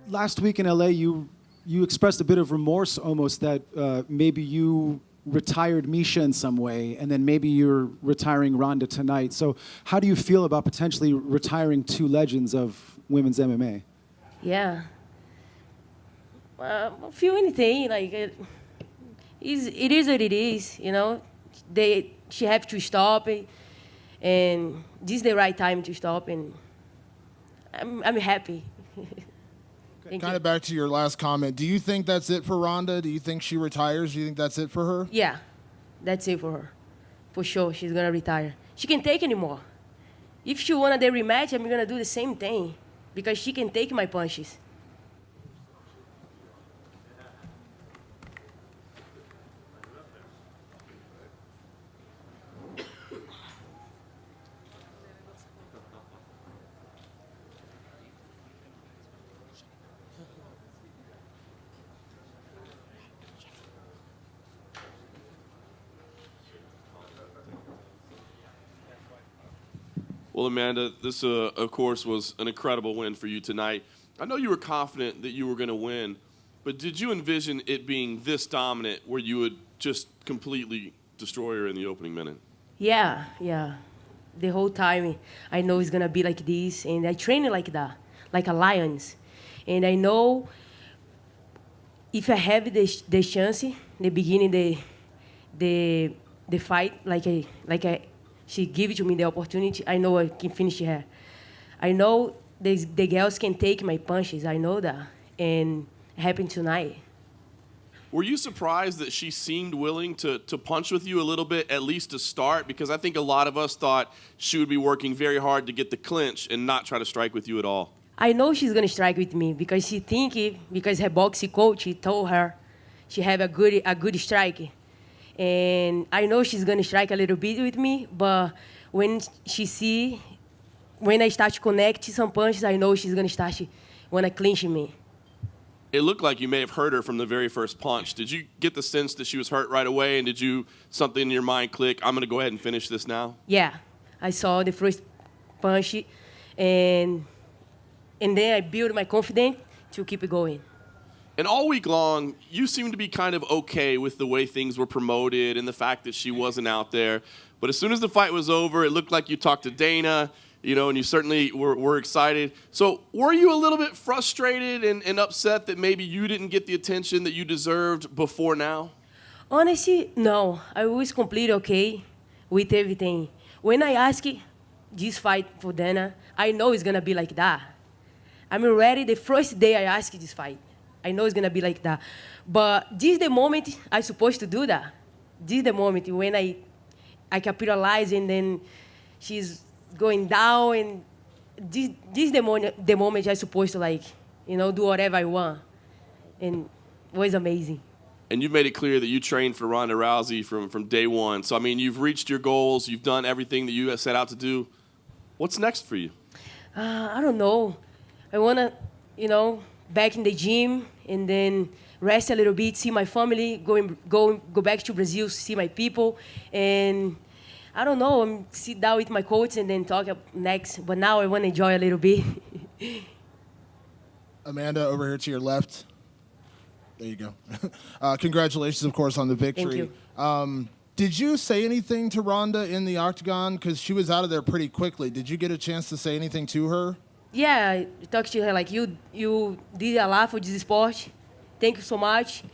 last week in LA, you expressed a bit of remorse almost that maybe you retired Misha in some way, and then maybe you're retiring Ronda tonight. So how do you feel about potentially retiring two legends of women's MMA? Yeah. I don't feel anything. Like, it is what it is, you know. She have to stop, and this is the right time to stop, and I'm happy. Kind of back to your last comment. Do you think that's it for Ronda? Do you think she retires? Do you think that's it for her? Yeah, that's it for her. For sure, she's going to retire. She can't take anymore. If she wanted the rematch, I'm going to do the same thing because she can take my punches. Well, Amanda, this, of course, was an incredible win for you tonight. I know you were confident that you were going to win, but did you envision it being this dominant where you would just completely destroy her in the opening minute? Yeah. The whole time, I know it's going to be like this, and I train it like that, like a lions. And I know if I have the chance, the beginning, the fight, she give it to me the opportunity, I know I can finish her. I know the girls can take my punches. I know that. And it happened tonight. Were you surprised that she seemed willing to punch with you a little bit, at least to start? Because I think a lot of us thought she would be working very hard to get the clinch and not try to strike with you at all. I know she's going to strike with me because because her boxing coach, he told her she have a good strike. And I know she's going to strike a little bit with me, but when I start to connect some punches, I know she's going to want to clinch me. It looked like you may have hurt her from the very first punch. Did you get the sense that she was hurt right away, and did something in your mind click, I'm going to go ahead and finish this now? Yeah, I saw the first punch, and then I built my confidence to keep it going. And all week long, you seemed to be kind of okay with the way things were promoted and the fact that she wasn't out there. But as soon as the fight was over, it looked like you talked to Dana, and you certainly were excited. So were you a little bit frustrated and upset that maybe you didn't get the attention that you deserved before now? Honestly, no. I was completely okay with everything. When I asked this fight for Dana, I know it's going to be like that. I'm ready the first day I asked this fight. I know it's going to be like that. But this is the moment I'm supposed to do that. This is the moment when I capitalize and then she's going down. And this is the moment I'm supposed to, do whatever I want. And it was amazing. And you've made it clear that you trained for Ronda Rousey from day one. So, I mean, you've reached your goals. You've done everything that you set out to do. What's next for you? I don't know. I want to, back in the gym and then rest a little bit, see my family, go back to Brazil, see my people. And I don't know, sit down with my coach and then talk next. But now I want to enjoy a little bit. Amanda, over here to your left. There you go. Congratulations, of course, on the victory. Thank you. Did you say anything to Ronda in the octagon? Because she was out of there pretty quickly. Did you get a chance to say anything to her? Yeah, I talked to her like, you did a lot for this sport. Thank you so much.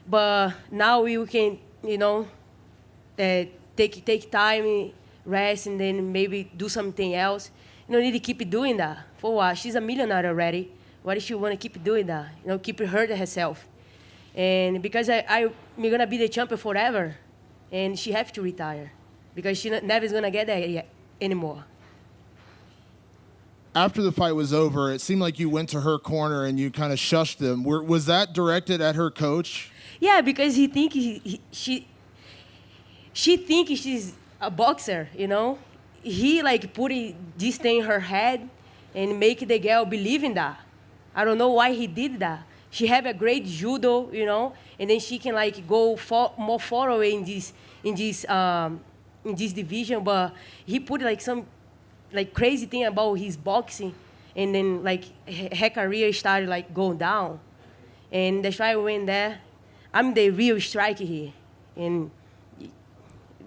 But now you can, take time, rest, and then maybe do something else. You don't need to keep doing that. For what? She's a millionaire already. Why does she want to keep doing that? Keep hurting herself. And because I'm going to be the champion forever, and she have to retire because she never is going to get there anymore. After the fight was over, it seemed like you went to her corner and you kind of shushed them. Was that directed at her coach? Yeah, because he think she thinks she's a boxer, He put this thing in her head and make the girl believe in that. I don't know why he did that. She have a great judo, and then she can go more far away in this division. But he put some crazy thing about his boxing, and then like her career started like going down, and that's why I went there. I'm the real striker here, and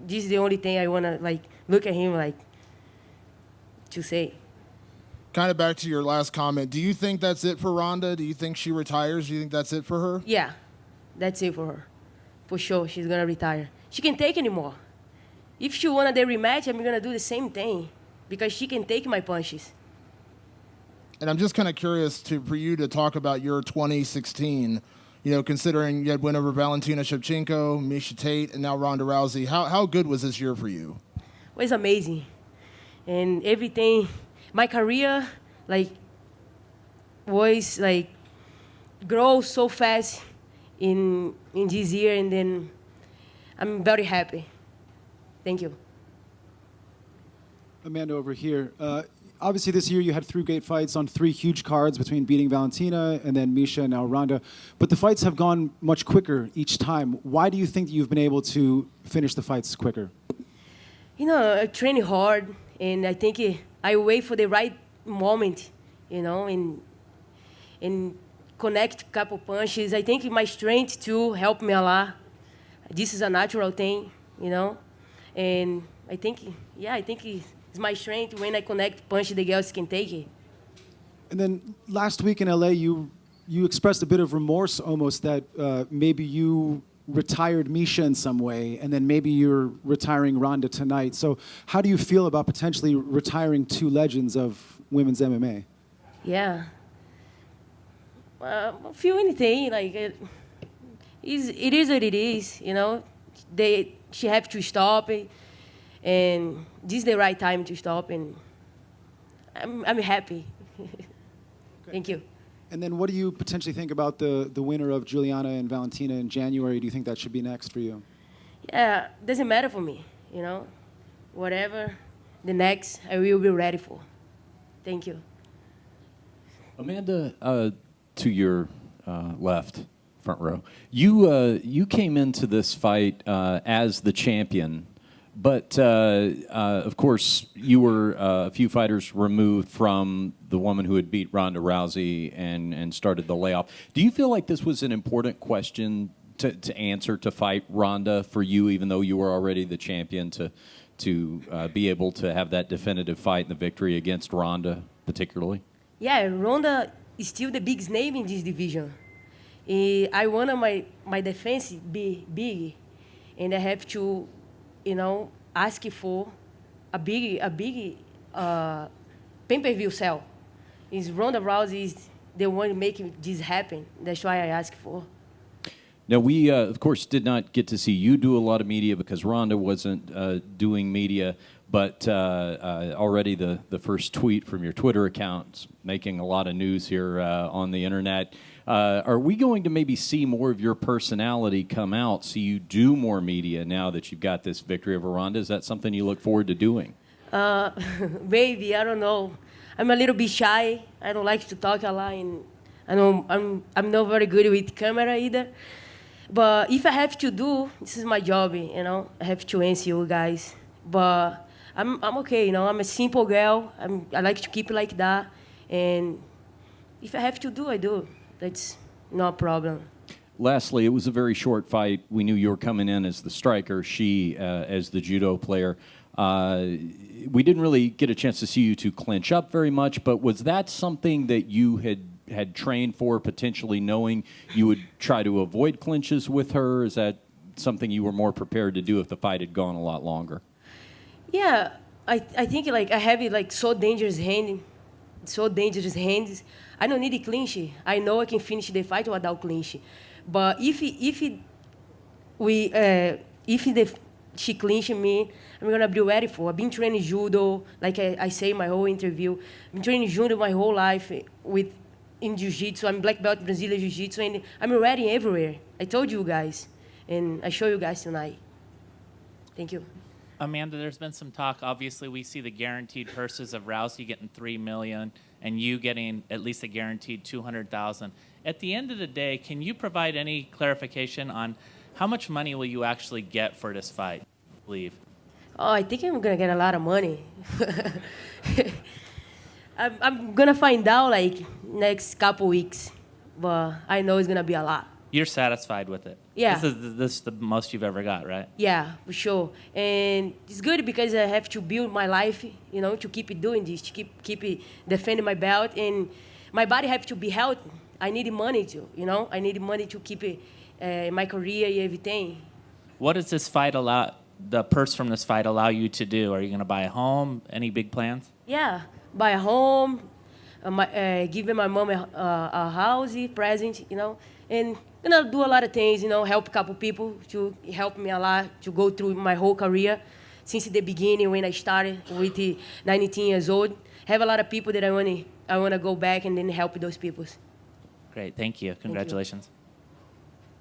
this is the only thing I wanna like look at him like to say. Kind of back to your last comment. Do you think that's it for Ronda? Do you think she retires? Do you think that's it for her? Yeah, that's it for her. For sure, she's gonna retire. She can't take anymore. If she wanted the rematch, I'm gonna do the same thing because she can take my punches. And I'm just kind of curious for you to talk about your 2016. You know, considering you had win over Valentina Shevchenko, Miesha Tate, and now Ronda Rousey. How good was this year for you? It was amazing, and everything. My career like was like grow so fast in this year, and then I'm very happy. Thank you. Amanda, over here. Obviously, this year you had 3 great fights on 3 huge cards between beating Valentina and then Miesha and now Ronda. But the fights have gone much quicker each time. Why do you think that you've been able to finish the fights quicker? You know, I train hard, and I think I wait for the right moment, you know, and connect a couple punches. I think my strength too helped me a lot. This is a natural thing, you know, and I think it's my strength when I connect punch the girls can take it. And then last week in LA, you expressed a bit of remorse almost that maybe you retired Miesha in some way, and then maybe you're retiring Ronda tonight. So how do you feel about potentially retiring 2 legends of women's MMA? Yeah. I feel anything, like it is what it is, you know. She have to stop it, and this is the right time to stop, and I'm happy. Thank you. And then what do you potentially think about the winner of Juliana and Valentina in January? Do you think that should be next for you? Yeah, doesn't matter for me, you know. Whatever the next, I will be ready for. Thank you. Amanda, to your left, front row, you came into this fight as the champion, but of course you were a few fighters removed from the woman who had beat Ronda Rousey and started the layoff. Do you feel like this was an important question to answer to fight Ronda for you, even though you were already the champion, to be able to have that definitive fight and the victory against Ronda particularly? Yeah, Ronda is still the biggest name in this division. I want my defense be big, and I have to, you know, ask for a big pay-per-view sell. Is Ronda Rousey is the one making this happen? That's why I ask for. Now, we, of course, did not get to see you do a lot of media because Ronda wasn't doing media, but already the first tweet from your Twitter account making a lot of news here on the internet. Are we going to maybe see more of your personality come out, so you do more media now that you've got this victory over Ronda? Is that something you look forward to doing? Maybe, I don't know. I'm a little bit shy. I don't like to talk a lot, and I'm not very good with camera either. But if I have to do, this is my job, you know. I have to answer you guys. But I'm okay, you know. I'm a simple girl. I like to keep it like that. And if I have to do, I do. That's no problem. Lastly, it was a very short fight. We knew you were coming in as the striker, she as the judo player. We didn't really get a chance to see you two clinch up very much, but was that something that you had trained for, potentially knowing you would try to avoid clinches with her? Is that something you were more prepared to do if the fight had gone a lot longer? Yeah, I think like I have it like so dangerous hands. I don't need a clinch. I know I can finish the fight without clinch. But if she clinch me, I'm gonna be ready for. I've been training judo, like I say in my whole interview. I've been training judo my whole life in jiu-jitsu. I'm black belt Brazilian jiu-jitsu, and I'm ready everywhere. I told you guys, and I show you guys tonight. Thank you. Amanda, there's been some talk. Obviously, we see the guaranteed purses of Rousey getting $3 million and you getting at least a guaranteed $200,000. At the end of the day, can you provide any clarification on how much money will you actually get for this fight? Oh, I think I'm gonna get a lot of money. I'm gonna find out like next couple weeks, but I know it's gonna be a lot. You're satisfied with it. Yeah. This is the most you've ever got, right? Yeah, for sure. And it's good because I have to build my life, you know, to keep doing this, to keep defending my belt, and my body have to be healthy. I need money to, you know, I need money to keep my career and everything. What does this fight allow, the purse from this fight allow you to do? Are you going to buy a home? Any big plans? Yeah, buy a home, giving my mom a house, present, you know, and gonna do a lot of things, you know, help a couple people to help me a lot to go through my whole career since the beginning when I started with 19 years old. Have a lot of people that I wanna go back and then help those people. Great, thank you. Congratulations.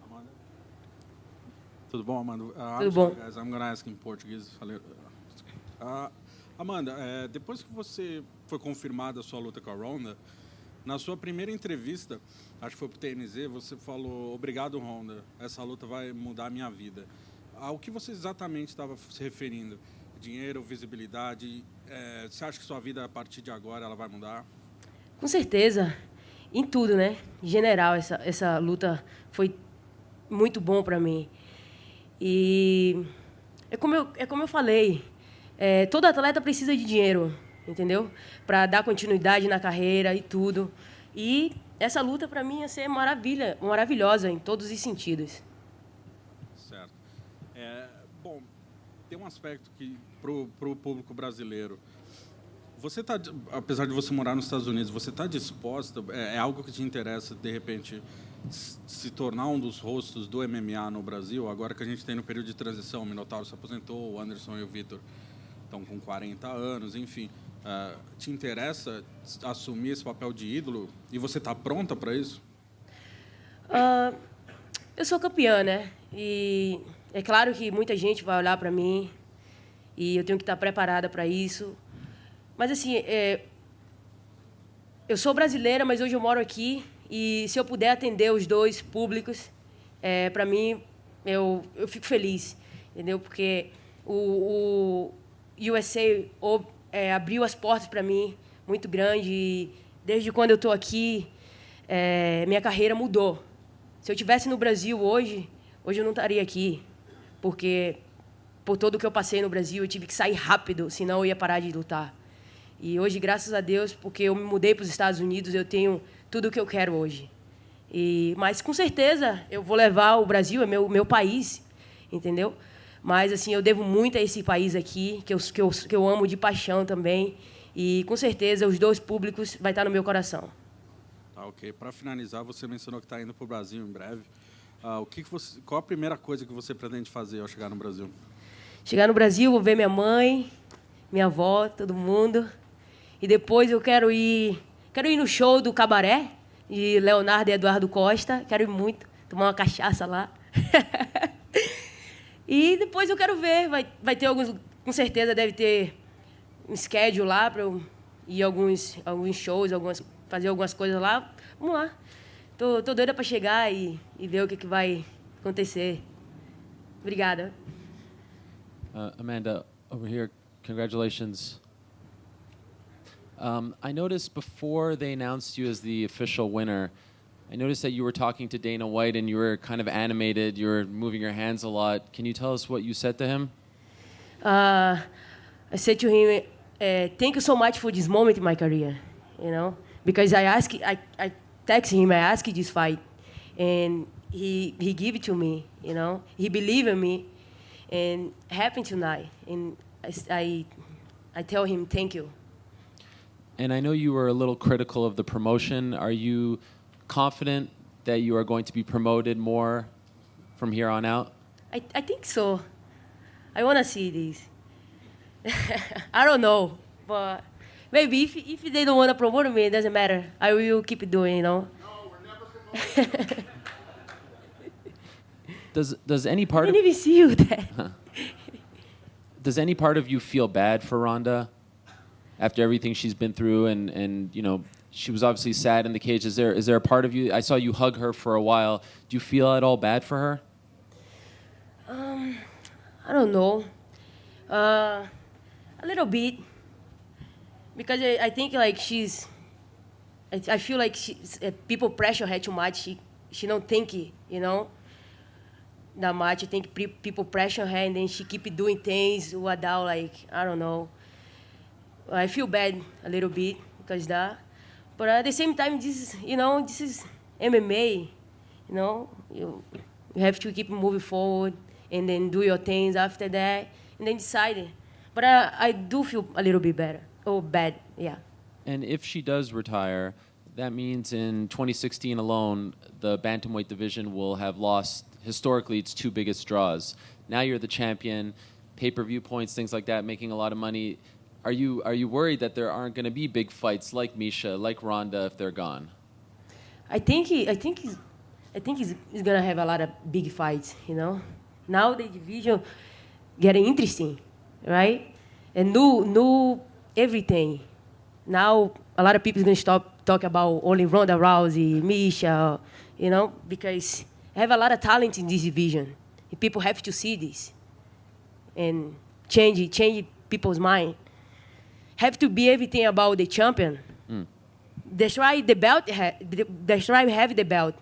Amanda? Tudo bom, Amanda? Tudo bom. Guys, I'm going to ask in Portuguese. Amanda, depois que você foi confirmada a sua luta com a Ronda, na sua primeira entrevista, acho que foi pro TNZ, você falou: obrigado, Ronda, essa luta vai mudar a minha vida. Ao que você exatamente estava se referindo? Dinheiro, visibilidade? Você acha que sua vida, a partir de agora, ela vai mudar? Com certeza, em tudo, né? Em geral, essa luta foi muito bom para mim. E é como eu falei, todo atleta precisa de dinheiro, entendeu? Para dar continuidade na carreira e tudo. E essa luta para mim ia ser maravilhosa em todos os sentidos. Certo. Bom, tem um aspecto que pro público brasileiro, você tá, apesar de você morar nos Estados Unidos, você está disposta, é algo que te interessa, de repente, se tornar um dos rostos do MMA no Brasil, agora que a gente tem no período de transição, o Minotauro se aposentou, o Anderson e o Vitor estão com 40 anos, enfim, te interessa assumir esse papel de ídolo e você está pronta para isso? Eu sou campeã, né? E é claro que muita gente vai olhar para mim e eu tenho que estar preparada para isso. Mas, assim, eu sou brasileira, mas hoje eu moro aqui e se eu puder atender os dois públicos, para mim, eu fico feliz, entendeu? Porque o USA abriu as portas para mim muito grande e desde quando eu estou aqui, minha carreira mudou. Se eu estivesse no Brasil hoje eu não estaria aqui, porque por tudo que eu passei no Brasil, eu tive que sair rápido, senão eu ia parar de lutar. E hoje, graças a Deus, porque eu me mudei para os Estados Unidos, eu tenho tudo o que eu quero hoje. Mas, com certeza, eu vou levar o Brasil, é meu país, entendeu? Mas, assim, eu devo muito a esse país aqui, que eu amo de paixão também. E, com certeza, os dois públicos vai estar no meu coração. Tá, ok. Para finalizar, você mencionou que está indo para o Brasil em breve. Qual a primeira coisa que você pretende fazer ao chegar no Brasil? Chegar no Brasil, vou ver minha mãe, minha avó, todo mundo. E depois eu quero ir no show do Cabaré, de Leonardo e Eduardo Costa. Quero ir muito, tomar uma cachaça lá. E depois eu quero ver, vai ter alguns, com certeza deve ter um schedule lá para eu ir alguns shows, fazer algumas coisas lá. Vamos lá. Tô doida para chegar e ver o que vai acontecer. Obrigada. Amanda, over here, congratulations. I noticed before they announced you as the official winner, I noticed that you were talking to Dana White and you were kind of animated. You were moving your hands a lot. Can you tell us what you said to him? I said to him, thank you so much for this moment in my career, you know, because I text him, I asked this fight, and he gave it to me, you know, he believed in me, and it happened tonight, and I tell him thank you. And I know you were a little critical of the promotion. Are you confident that you are going to be promoted more from here on out? I think so. I want to see this. I don't know, but maybe if they don't want to promote me, it doesn't matter. I will keep doing, you know. No, we're never promoting. Does any part I didn't even see you there. does any part of you feel bad for Ronda after everything she's been through and you know, she was obviously sad in the cage. Is there a part of you, I saw you hug her for a while, do you feel at all bad for her? I don't know. A little bit. Because I think like I feel like people pressure her too much. She don't think it, that much. I think people pressure her, and then she keep doing things without like, I don't know. I feel bad a little bit because of that. But at the same time, this is MMA. You have to keep moving forward and then do your things after that and then decide it. But I do feel a little bit better. Oh, bad, yeah. And if she does retire, that means in 2016 alone, the bantamweight division will have lost historically its two biggest draws. Now you're the champion, pay-per-view points, things like that, making a lot of money. Are you worried that there aren't going to be big fights like Misha, like Ronda, if they're gone? I think he's gonna have a lot of big fights. Now the division getting interesting, right? And new everything. Now a lot of people is gonna stop talking about only Ronda Rousey, Misha, because I have a lot of talent in this division. And people have to see this and change people's mind. Have to be everything about the champion. That's why the belt. That's why we have the belt.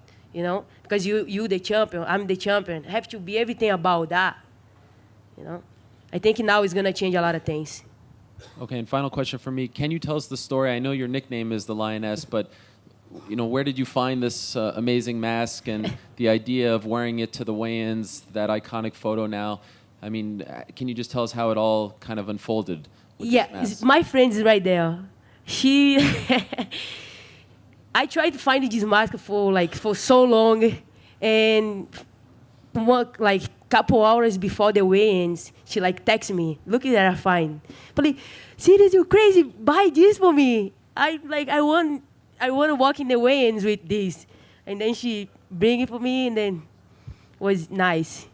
Because you the champion, I'm the champion. Have to be everything about that. I think now it's gonna change a lot of things. Okay, and final question for me. Can you tell us the story? I know your nickname is the Lioness, but where did you find this amazing mask and the idea of wearing it to the weigh-ins, that iconic photo now? I mean, can you just tell us how it all kind of unfolded? Yeah, my friend is right there. She, I tried to find this mask for so long, and couple hours before the weigh-ins, she texted me, "Look at that, I find." But serious, you crazy? Buy this for me. I want to walk in the weigh-ins with this, and then she bring it for me, and then was nice.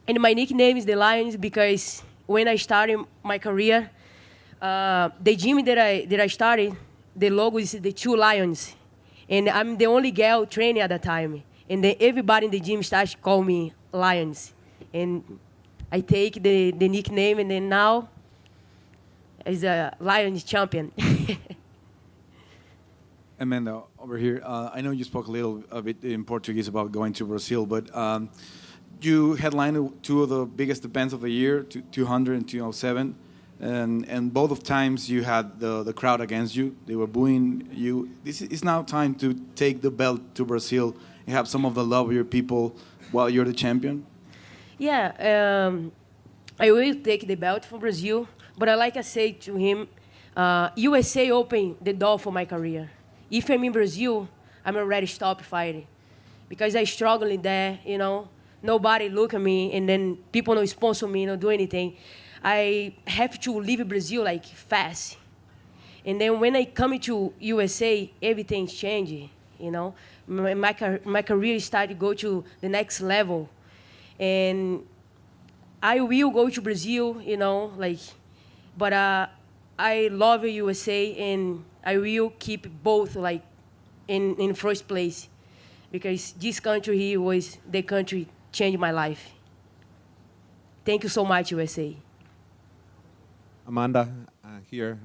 And my nickname is the Lions because when I started my career, the gym that I started, the logo is the two lions, and I'm the only girl training at the time. And then everybody in the gym starts to call me Lions, and I take the nickname, and then now as a Lions champion. Amanda, over here. I know you spoke a bit in Portuguese about going to Brazil, but you headlined two of the biggest events of the year, 200 and 207, and both of times you had the crowd against you. They were booing you. This is now time to take the belt to Brazil and have some of the love of your people while you're the champion. Yeah, I will take the belt from Brazil, but I say to him, USA opened the door for my career. If I'm in Brazil, I'm already stop fighting because I struggle in there, Nobody look at me, and then people don't sponsor me, don't do anything. I have to leave Brazil fast. And then when I come to USA, everything's changing, My career started to go to the next level. And I will go to Brazil, but I love USA, and I will keep both in first place because this country here was the country changed my life. Thank you so much, USA. Amanda, here.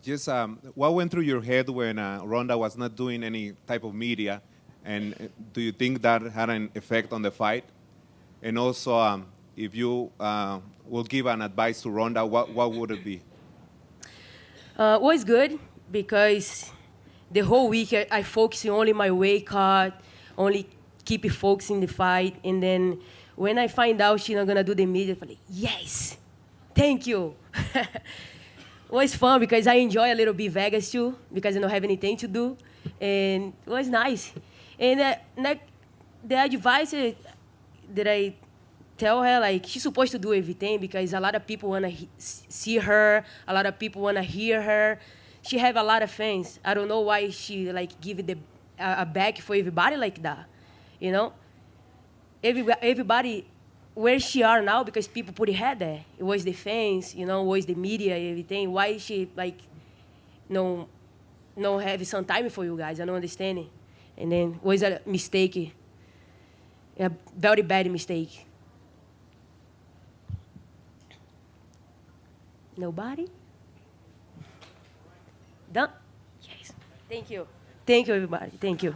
Just what went through your head when Ronda was not doing any type of media, and do you think that had an effect on the fight? And also, if you will give an advice to Ronda, what would it be? Was good because the whole week I focused only my weight cut, only keep focusing the fight, and then when I find out she's not gonna do the media, I'm like, yes, thank you. It was fun because I enjoy a little bit Vegas too because I don't have anything to do, and it was nice. And the advice that I tell her, she's supposed to do everything because a lot of people wanna see her, a lot of people wanna hear her. She have a lot of fans. I don't know why she give it a back for everybody like that, Everybody where she are now because people put her there. It was the fans, it was the media, everything. Why she no have some time for you guys? I don't understand it. And then it was a mistake, a very bad mistake. Nobody? Done? Yes. Thank you. Thank you, everybody. Thank you.